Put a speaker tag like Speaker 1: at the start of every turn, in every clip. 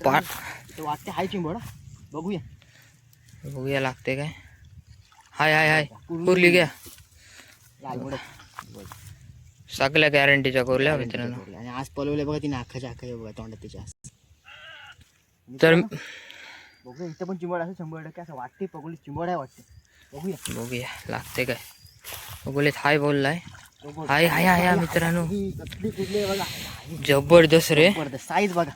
Speaker 1: वाटते हाय चिंबोडा. बघूया
Speaker 2: बघूया लागते काय. हाय हाय हाय कुरली घ्या. सगळ्या गॅरंटीच्या कुरल्या मित्रांनो.
Speaker 1: आणि आज पलवले बघा ती नाखाच्या आखा बघा तोंडात तिच्या.
Speaker 2: तर
Speaker 1: बघूया इथं पण चिंबोडा असं 100% असं वाटते. पगोली चिंबोडा आहे वाटते.
Speaker 2: बघूया लागते काय. बघूलेत हाय बोललाय. हाय हाय हाय मित्रांनो जबरदस्त रे.
Speaker 1: साईज बघा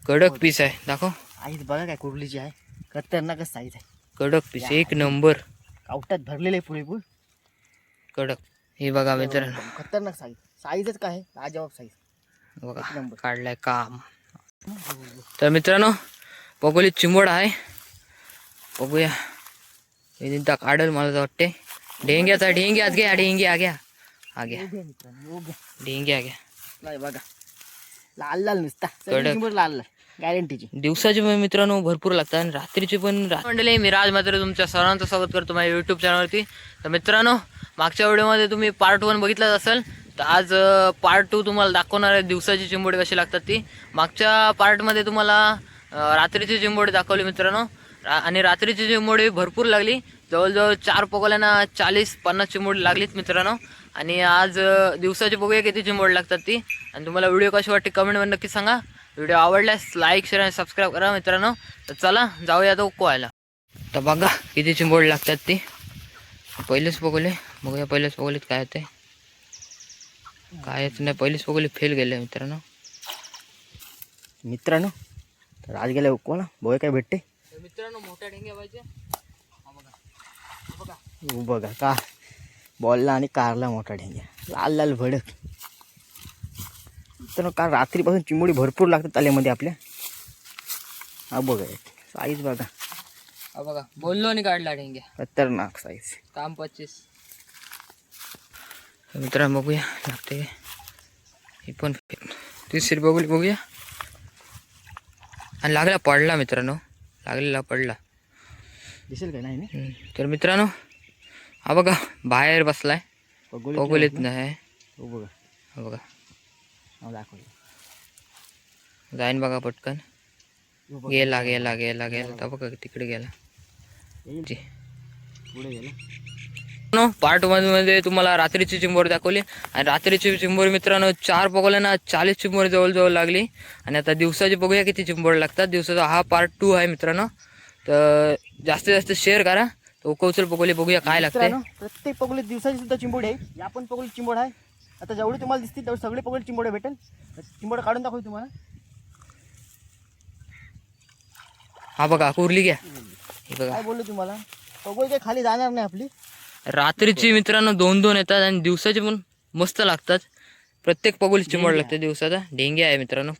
Speaker 2: कडक पीस आहे. दाखव
Speaker 1: साईज बघा काय कुर्लीची आहे. खतरनाकच साईज आहे.
Speaker 2: कडक पीस एक नंबर.
Speaker 1: कावटात भरलेले आहे पुरेपूर
Speaker 2: कडक. हे बघा मित्रांनो
Speaker 1: खतरनाक साईज. साईजच काय लाजवाब साईज
Speaker 2: बघा काढलाय काम. तर मित्रांनो पगोली चिंबोडा आहे. बघूया एकदा काढल मला वाटते. ढेंग्याचा ढेंग्यात घ्या. ढेंग्या घ्या हा घ्या. ढेंग्या घ्या.
Speaker 1: नाही बघा लाल लाल नुसता लाल लाल गॅरंटीची.
Speaker 2: दिवसाची मित्रांनो भरपूर लागतात आणि रात्रीची पण. मंडळी मी राज मात्र तुमच्या सर्वांचं स्वागत करतो माझ्या यूट्यूब चॅनलवरती. तर मित्रांनो मागच्या व्हिडिओमध्ये तुम्ही पार्ट 1 बघितलाच असेल. तर आज पार्ट 2 तुम्हाला दाखवणार आहे. दिवसाची चिंबोडी कशी लागतात ती. मागच्या पार्टमध्ये तुम्हाला रात्रीची चिंबोडी दाखवली मित्रांनो. आणि रात्रीची चिंबोडी भरपूर लागली. जवळजवळ 4 पगोल्यांना 40-50 चिंबोडी लागलीत मित्रांनो. आणि आज दिवसाची बघूया किती चिंबोडी लागतात ती. आणि तुम्हाला व्हिडिओ कशी वाटते कमेंटमध्ये नक्की सांगा. व्हिडिओ आवडल्यास लाईक शेअर आणि सबस्क्राईब करा मित्रांनो. तर चला जाऊया तो कोयला. तर बघा किती चिंबोडी लागतात ती. पहिलेच बघले बघूया. पहिलेच बघलेत काय होते कायच नाही. पहिलेच बघले फेल गेले मित्रांनो.
Speaker 1: तर आज गेल्या कोण बघूया काय भेटते.
Speaker 2: मित्रांनो मोठ्या ढेंग्या पाहिजे.
Speaker 1: बघा का बॉलला आणि कारला मोठा ढेंग्या लाल लाल भडक. तर काल रात्रीपासून चिंबोडी भरपूर लागतात ताल्यामध्ये आपल्या. हा बघा साईज बघा.
Speaker 2: हा बघा बोललो आणि काढला ढेंग्या.
Speaker 1: खतरनाक साईज.
Speaker 2: काम 25. मित्रांनो बघूया लागते. हे पण 30 बघूया बघूया. आणि लागला पडला मित्रांनो. लागलेला पडला
Speaker 1: दिसेल काय नाही.
Speaker 2: तर मित्रांनो हा बघा बाहेर बसलाय. बघूलेत नाही.
Speaker 1: बघा
Speaker 2: हा बघा
Speaker 1: दाखवलं
Speaker 2: जाईन बघा पटकन. गेला गेला गेला गेला. तर बघा तिकडे गेला.
Speaker 1: पुढे
Speaker 2: गेला. पार्ट 1 मध्ये तुम्हाला रात्रीची चिंबोरी दाखवली. आणि रात्रीची चिंबोरी मित्रांनो 4 पगोल्यांना 40 चिंबोरी जवळजवळ लागली. आणि आता दिवसाची बघूया किती चिंबोरी लागतात. दिवसाचा हा पार्ट 2 आहे मित्रांनो. तर जास्तीत जास्त शेअर करा. तो कौचल पगोली बघूया काय लागते.
Speaker 1: प्रत्येक पगोली दिवसाची सुद्धा चिंबोडी आहे. या पण पगोली चिंबोड आहे. आता जेवढे तुम्हाला दिसतील तेवढे सगळे पगोली चिंबोडे भेटेल. चिंबोड काढून दाखवू तुम्हाला.
Speaker 2: हा बघा कुरली घ्या. हे बघा
Speaker 1: काय बोललो तुम्हाला पगोली काही खाली जाणार नाही आपली.
Speaker 2: रात्रीची मित्रांनो 2-2 येतात आणि दिवसाची पण मस्त लागतात. प्रत्येक पगोली चिंबोड लागते दिवसाचा. ढेंग्या आहे मित्रांनो.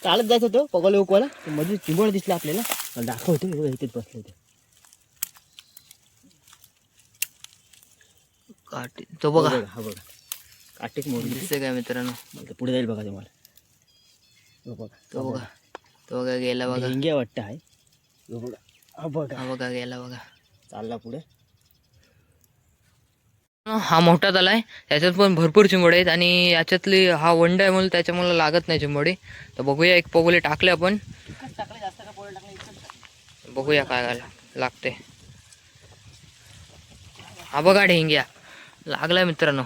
Speaker 1: चालत जायचं होतं पगोली उकवायला. मध्ये चिंबोड दिसले आपल्याला दाखवतो. इथेच बसले होते.
Speaker 2: काठी तो बघा.
Speaker 1: हा बघा काटेच मोड
Speaker 2: दिसते काय मित्रांनो.
Speaker 1: पुढे जाईल बघा तुम्हाला.
Speaker 2: तो बघा तो बघा गेला बघा.
Speaker 1: ढेंग्या वाटतं आहे. हा बघा
Speaker 2: हा बघा गेला बघा.
Speaker 1: चालला पुढे.
Speaker 2: हा मोठा झालाय. त्याच्यात पण भरपूर चिंबोडे आहेत. आणि याच्यातली हा वंडा आहे म्हणून त्याच्यामुळे लागत नाही चिंबोडी. तर बघूया एक पगोली टाकले आपण. बघूया काय लागते. हा बघा ढेंग्या लागलाय मित्रांनो.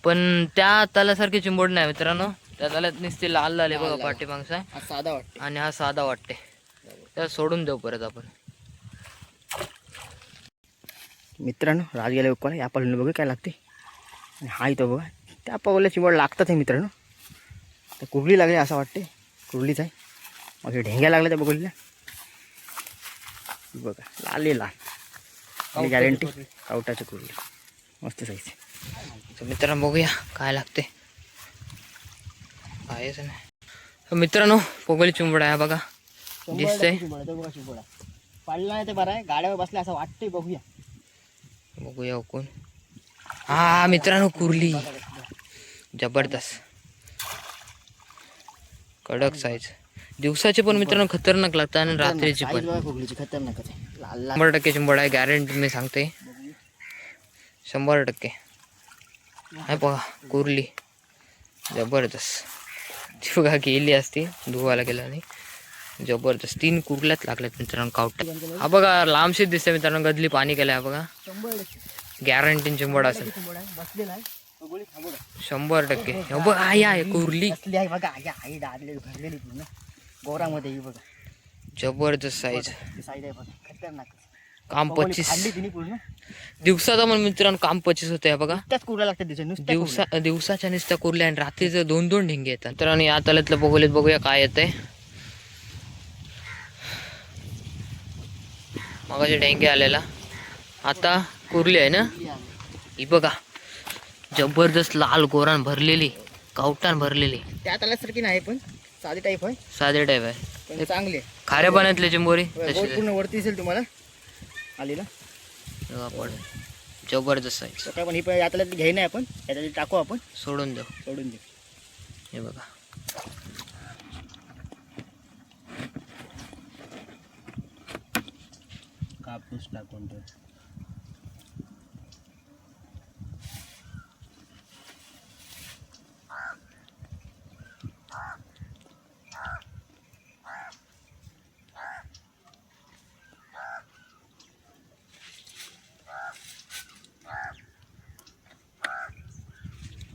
Speaker 2: पण त्या ताल्यासारखी चिंबोड नाही मित्रांनो. त्या ताल्यात नुसते लाल लाल आहे बघा पाठीमागचा.
Speaker 1: साधा वाटते
Speaker 2: आणि हा साधा वाटते. त्याला सोडून देऊ परत आपण.
Speaker 1: मित्रांनो राज गेल्या उकवायला. या पालन बघू काय लागते. हा इथं बघा त्या पगोल्या चिंबोड लागतात आहे मित्रांनो. तर कुरली लागली असं वाटते. कुरलीच आहे. मग ढेंग्या लागल्या त्या बघूला बघा लाल लाल गॅरंटी. कावटाची कुरली मस्त साईज.
Speaker 2: तर मित्रांनो बघूया काय लागते. कायच नाही मित्रांनो पगोली चिंबोड आहे बघा. दिसतंय
Speaker 1: पाडला नाही ते बरं आहे. गाड्यावर बसल्या असं वाटते. बघूया
Speaker 2: बघूया कोण. हा मित्रांनो कुरली जबरदस्त कडक साईज. दिवसाची पण मित्रांनो खतरनाक लागतात आणि रात्रीची पण
Speaker 1: खतरनाक
Speaker 2: 100% चिंबोड आहे. गॅरंटी मी सांगते 100%. आहे बघा कुरली जबरदस्त. ती बघा गेली असती धुवायला गेला नाही. जबरदस्त 3 कुर्ल्यात लागल्यात मित्रांनो कावटा. हा बघा लांबशीच दिसते मित्रांनो, गदली पाणी केलंय हा बघा.
Speaker 1: 100%
Speaker 2: गॅरंटी चिंबड असेल
Speaker 1: बसलेला आहे बघोली थांबवला.
Speaker 2: 100%. हे बघ आहे कुर्ली
Speaker 1: बसली आहे बघा. आई दादलेली भरलेली पूर्ण गोरामध्ये ही बघा.
Speaker 2: जबरदस्त साईज.
Speaker 1: साईज आहे बघा खतरनाक.
Speaker 2: काम 25
Speaker 1: खाल्ली तिने पूर्ण.
Speaker 2: दिवसाचा पण मित्रांनो काम 25 होते बघा.
Speaker 1: त्याच कुर्ला लागतात
Speaker 2: दिवसाच्या नुसत्या कुर्ल्या आणि रात्रीचं 2-2 ढेंगे येतात. मित्रांनो या तल्यातलं बघूलेत, बघूया काय येतंय. मगाशी ढेंगे आलेला, आता कुर्ली आहे ना. ही बघा जबरदस्त लाल गोरान भरलेली, कावटान भरलेली.
Speaker 1: त्या तल्यासारखी नाही पण साधी टाईप आहे,
Speaker 2: साधे टाईप आहे.
Speaker 1: पण चांगले
Speaker 2: खाऱ्या पाण्यातले चिंबोरी
Speaker 1: बोट पूर्ण वरती दिसेल तुम्हाला आलीला.
Speaker 2: आपण जबरदस्त साईज.
Speaker 1: काय पण ही पण यातल्या घ्याय नाही आपण, याच्यात टाकू आपण,
Speaker 2: सोडून देऊ.
Speaker 1: सोडून देऊ.
Speaker 2: हे बघा
Speaker 1: कापूस टाकून